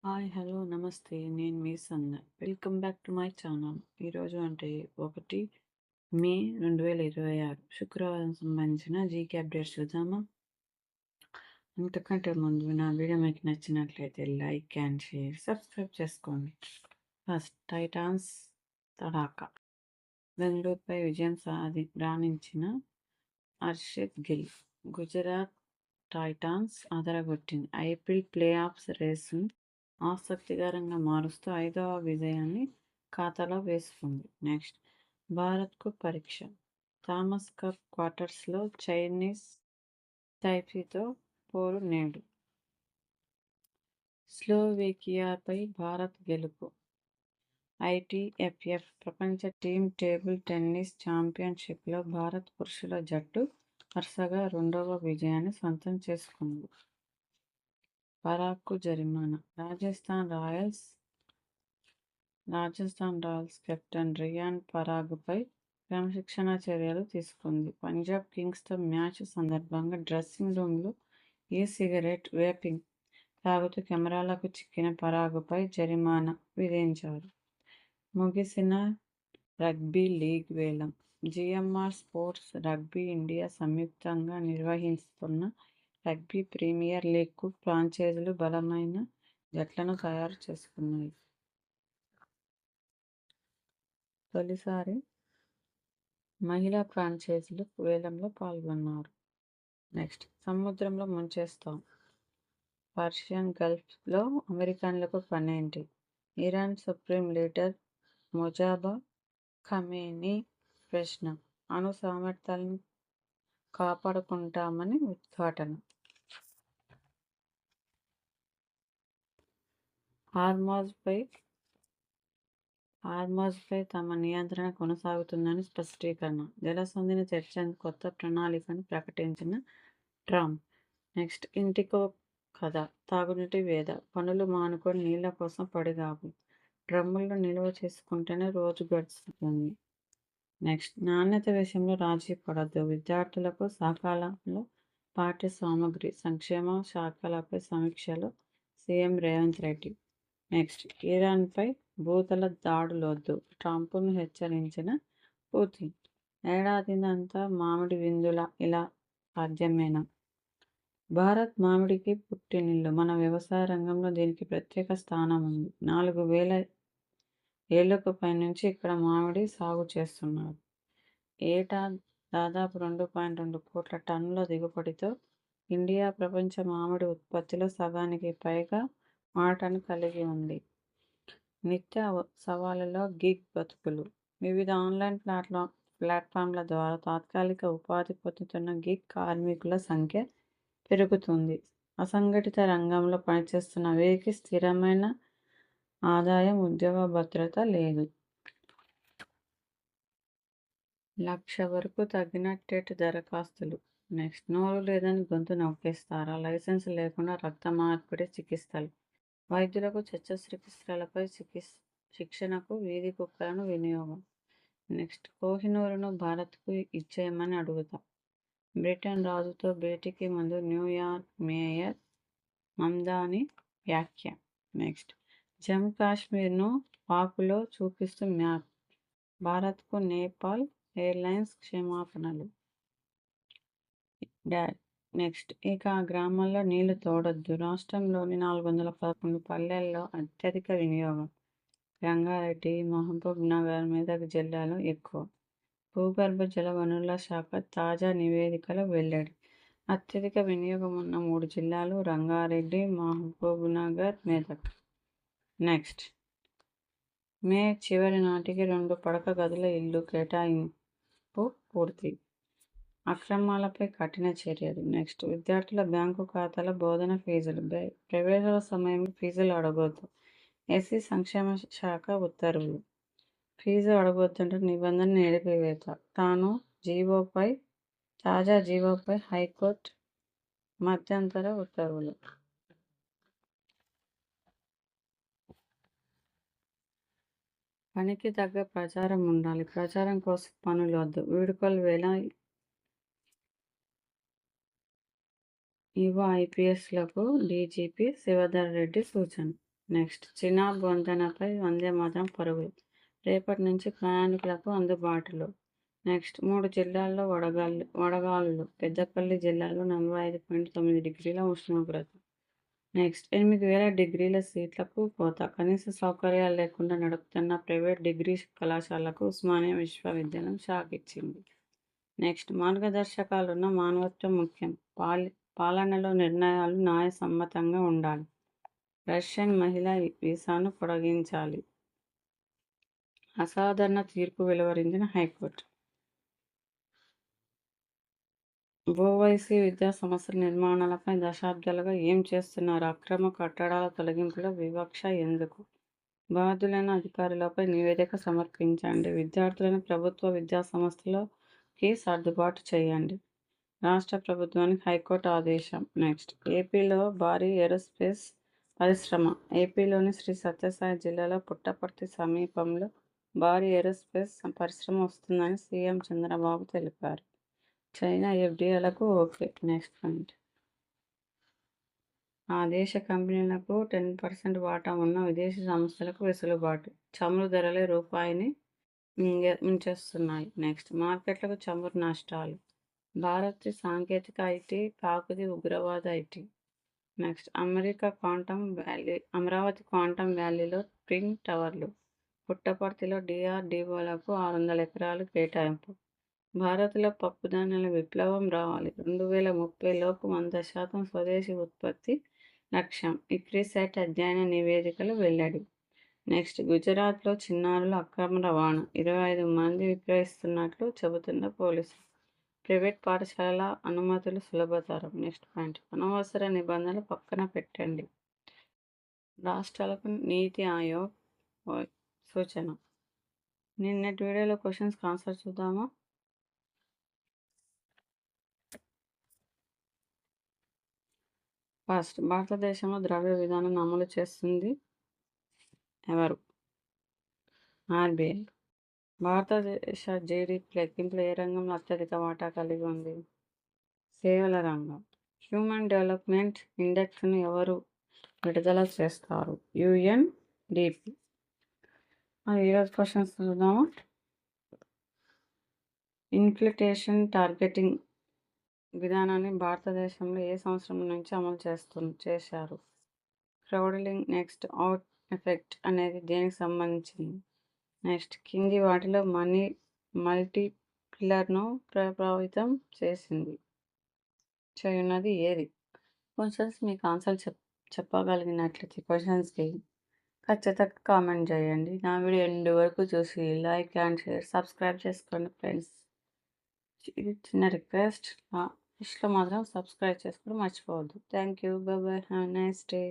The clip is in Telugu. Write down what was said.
హాయ్! హలో! నమస్తే. నేను మీ Sandhya. Welcome back to my channel. ఈరోజు అంటే 1 మే 2026 శుక్రవారం సంబంధించిన జీకే అప్డేట్స్ చూద్దామా? అంతకంటే ముందు నా వీడియో మీకు నచ్చినట్లయితే లైక్ అండ్ షేర్, సబ్స్క్రైబ్ చేసుకోండి. ఫస్ట్ టైటాన్స్ తడాఖా! బెంగళూరుపై విజయం రాణించిన హర్షిత్ గిల్. గుజరాత్ టైటాన్స్ అదరగొట్టింది. ఐపీఎల్ ప్లే ఆఫ్స్ రేసును ఆసక్తికరంగా మారుస్తూ 5వ విజయాన్ని ఖాతాలో వేసుకుంది. నెక్స్ట్ భారత్కు పరీక్ష. థామస్ కప్ క్వార్టర్స్లో చైనీస్ తైపీతో పోరు నేడు. స్లోవేకియాపై భారత్ గెలుపు. ఐటీఎఫ్ఎఫ్ ప్రపంచ టీమ్ టేబుల్ టెన్నిస్ ఛాంపియన్షిప్లో భారత్ పురుషుల జట్టు వరుసగా 2వ విజయాన్ని సొంతం చేసుకుంది. పరాగ్కు జరిమానా. రాజస్థాన్ రాయల్స్ కెప్టెన్ రియాన్ పరాగ్పై క్రమశిక్షణా చర్యలు తీసుకుంది. పంజాబ్ కింగ్స్తో మ్యాచ్ సందర్భంగా డ్రెస్సింగ్ రూమ్లో సిగరెట్ వేపింగ్ తాగుతూ కెమెరాలకు చిక్కిన పరాగ్పై జరిమానా విధించారు. ముగిసిన రగ్బీ లీగ్ వేలం. జిఎంఆర్ స్పోర్ట్స్, రగ్బీ ఇండియా సంయుక్తంగా నిర్వహిస్తున్న రగ్బీ ప్రీమియర్ లీగ్కు ఫ్రాంచైజీలు బలమైన జట్లను తయారు చేసుకున్నాయి. తొలిసారి మహిళా ఫ్రాంచైజీలు వేలంలో పాల్గొన్నారు. నెక్స్ట్ సముద్రంలో ముంచేస్తాం. పర్షియన్ గల్ఫ్లో అమెరికన్లకు పనేంటి? Iran supreme leader Mojtaba Khamenei ప్రశ్న. అణు సామర్థ్యాలను కాపాడుకుంటామని ఉద్ఘాటన. హార్మోజ్పై తమ నియంత్రణ కొనసాగుతుందని స్పష్టీకరణ. జలసంధిని తెరిచేందుకు కొత్త ప్రణాళికను ప్రకటించిన ట్రంప్. నెక్స్ట్ ఇంటికో కథ. తాగునీటి వేద. పనులు మానుకొని నీళ్ల కోసం పడిగాపు. డ్రమ్ముల్లో నిల్వ చేసుకుంటేనే రోజు గడుస్తుంది. నెక్స్ట్ నాణ్యత విషయంలో రాజీ పడద్దు. విద్యార్థులకు సకాలంలో పాఠ్య సామగ్రి సంక్షేమ శాఖలపై సమీక్షలో సీఎం రేవంత్ రెడ్డి. నెక్స్ట్ ఇరాన్పై భూతల దాడులొద్దు. ట్రంప్ను హెచ్చరించిన పుతిన్. ఏడాదినంతా మామిడి విందులా ఇలా సాధ్యమేనా? భారత్ మామిడికి పుట్టినిల్లు. మన వ్యవసాయ రంగంలో దీనికి ప్రత్యేక స్థానం ఉంది. 4000 ఏళ్లకు పైనుంచి ఇక్కడ మామిడి సాగు చేస్తున్నారు. ఏటా దాదాపు 2.2 కోట్ల టన్నుల దిగుబడితో ఇండియా ప్రపంచ మామిడి ఉత్పత్తిలో సగానికి పైగా వాటాను కలిగి ఉంది. నిత్య సవాలులో గిగ్ బతుకులు. వివిధ ఆన్లైన్ ప్లాట్ఫామ్ల ద్వారా తాత్కాలిక ఉపాధి పొందుతున్న గిగ్ కార్మికుల సంఖ్య పెరుగుతుంది. అసంఘటిత రంగంలో పనిచేస్తున్న వీరికి స్థిరమైన ఆదాయం, ఉద్యోగ భద్రత లేదు. 1,00,000 వరకు తగ్గిన టెట్ దరఖాస్తులు. నెక్స్ట్ నోరు లేదని గొంతు నొక్కేస్తారా? లైసెన్స్ లేకుండా రక్త మార్పిడి చికిత్సలు. వైద్యులకు శస్త్రచికిత్సలపై శిక్షణకు వీధి కుక్కలను వినియోగం. నెక్స్ట్ కోహినూరును భారత్కు ఇచ్చేయమని అడుగుతా. బ్రిటన్ రాజుతో భేటీకి ముందు న్యూయార్క్ మేయర్ మమ్దాని వ్యాఖ్య. నెక్స్ట్ జమ్మూ కాశ్మీర్ను పాకులో చూపిస్తూ మ్యాప్. భారత్కు నేపాల్ ఎయిర్లైన్స్ క్షమాపణలు. నెక్స్ట్ ఇక గ్రామాల్లో నీళ్లు తోడొద్దు. రాష్ట్రంలోని 411 పల్లెల్లో అత్యధిక వినియోగం. రంగారెడ్డి, మహబూబ్ నగర్, మెదక్ జిల్లాలో ఎక్కువ. భూగర్భ జల వనరుల శాఖ తాజా నివేదికలో వెల్లడి. అత్యధిక వినియోగం ఉన్న 3 జిల్లాలు రంగారెడ్డి, మహబూబ్ నగర్, మెదక్. నెక్స్ట్ మే చివరి నాటికి 2 పడక గదుల ఇళ్లు కేటాయింపు పూర్తి. అక్రమాలపై కఠిన చర్యలు. నెక్స్ట్ విద్యార్థుల బ్యాంకు ఖాతాల బోధన ఫీజులు. ప్రవేశాల సమయంలో ఫీజులు అడగొద్దు. ఎస్సీ సంక్షేమ శాఖ ఉత్తర్వులు. ఫీజు అడగొద్దంటే నిబంధన నిలిపివేత. తాజా జీవోపై హైకోర్టు మధ్యంతర ఉత్తర్వులు. పనికి తగ్గ ప్రచారం ఉండాలి. ప్రచారం కోసం పనులు వద్దు. వీడుకోల వేళ యువ ఐపీఎస్లకు డీజీపీ శివధర్ రెడ్డి సూచన. నెక్స్ట్ చినాబ్ వంతెనపై వందే మాతరం పరుగులు రేపటి నుంచి ప్రయాణికులకు అందుబాటులో. నెక్స్ట్ 3 జిల్లాల్లో వడగాలులు పెద్దపల్లి జిల్లాలో 45.9 డిగ్రీల ఉష్ణోగ్రత. నెక్స్ట్ 8,000 డిగ్రీల సీట్లకు కోత. కనీస సౌకర్యాలు లేకుండా నడుపుతున్న ప్రైవేట్ డిగ్రీ కళాశాలకు ఉస్మానియా విశ్వవిద్యాలయం షాక్ ఇచ్చింది. నెక్స్ట్ మార్గదర్శకాలున్న మానవత్వం ముఖ్యం. పాలనలో నిర్ణయాలు న్యాయసమ్మతంగా ఉండాలి. రష్యన్ మహిళ వీసాను పొడిగించాలి. అసాధారణ తీర్పు వెలువరించిన హైకోర్టు. ఓవైసీ విద్యా సంస్థల నిర్మాణాలపై దశాబ్దాలుగా ఏం చేస్తున్నారు? అక్రమ కట్టడాల తొలగింపులో వివక్ష ఎందుకు? బాధ్యులైన అధికారులపై నివేదిక సమర్పించండి. విద్యార్థులను ప్రభుత్వ విద్యా సంస్థలకి సర్దుబాటు చేయండి. రాష్ట్ర ప్రభుత్వానికి హైకోర్టు ఆదేశం. నెక్స్ట్ ఏపీలో భారీ ఏరోస్పేస్ పరిశ్రమ. ఏపీలోని శ్రీ సత్యసాయి జిల్లాలో పుట్టపర్తి సమీపంలో భారీ ఏరోస్పేస్ పరిశ్రమ వస్తుందని సీఎం చంద్రబాబు తెలిపారు. చైనా ఎఫ్డీఐలకు ఓకే. Next point. ఆ దేశ కంపెనీలకు 10% వాటా ఉన్న విదేశీ సంస్థలకు వెసులుబాటు. చమురు ధరలే రూపాయిని ముంచేస్తున్నాయి. నెక్స్ట్ మార్కెట్లకు చమురు నష్టాలు. భారత్ సాంకేతిక ఐటీ, కాకుది ఉగ్రవాద ఐటీ. నెక్స్ట్ అమరావతి క్వాంటమ్ వ్యాలీలో ట్విన్ టవర్లు. పుట్టపర్తిలో DRDOలకు 600 ఎకరాలు కేటాయింపు. భారత్లో పప్పుధాన్యాల విప్లవం రావాలి. 2030 లోపు 100% స్వదేశీ ఉత్పత్తి లక్ష్యం. ఇక్రిసాట్ అధ్యయన నివేదికలు వెల్లడి. నెక్స్ట్ గుజరాత్లో చిన్నారుల అక్రమ రవాణా. 25 మంది విక్రయిస్తున్నట్లు చెబుతున్న పోలీసులు. ప్రైవేట్ పాఠశాలల అనుమతులు సులభతరం. Next point. అనవసర నిబంధనలు పక్కన పెట్టండి. రాష్ట్రాలకు నీతి ఆయోగ్ సూచన. నిన్నటి వీడియోలో క్వశ్చన్స్కి ఆన్సర్ చూద్దామా? ఫస్ట్, భారతదేశంలో ద్రవ్య విధానం అమలు చేస్తుంది ఎవరు? RBI. భారతదేశ జీడీపీ లెక్కింపులో ఏ రంగంలో అత్యధిక వాటా కలిగి ఉంది? సేవల రంగం. హ్యూమన్ డెవలప్మెంట్ ఇండెక్స్ను ఎవరు విడుదల చేస్తారు? UNDP. ఈరోజు క్వశ్చన్స్ చూద్దాము. ఇన్ఫ్లేషన్ టార్గెటింగ్ విధానాన్ని భారతదేశంలో ఏ సంవత్సరం నుంచి అమలు చేశారు? క్రౌడింగ్. నెక్స్ట్ అవుట్ ఎఫెక్ట్ అనేది దేనికి సంబంధించింది? నెక్స్ట్ కింది వాటిలో మల్టీప్లర్ను ప్రభావితం చేయున్నది ఏది? క్వశ్చన్స్ మీకు ఆన్సర్ చెప్పగలిగినట్లయితే క్వశ్చన్స్కి ఖచ్చితంగా కామెంట్ చేయండి. నా వీడియో ఎండ్ వరకు చూసి లైక్ అండ్ షేర్ సబ్స్క్రైబ్ చేసుకోండి ఫ్రెండ్స్. ఇది చిన్న రిక్వెస్ట్. ఫస్ట్లో మాత్రం సబ్స్క్రైబ్ చేసుకోవడం మర్చిపోవద్దు. Thank you. By by. Have a nice day.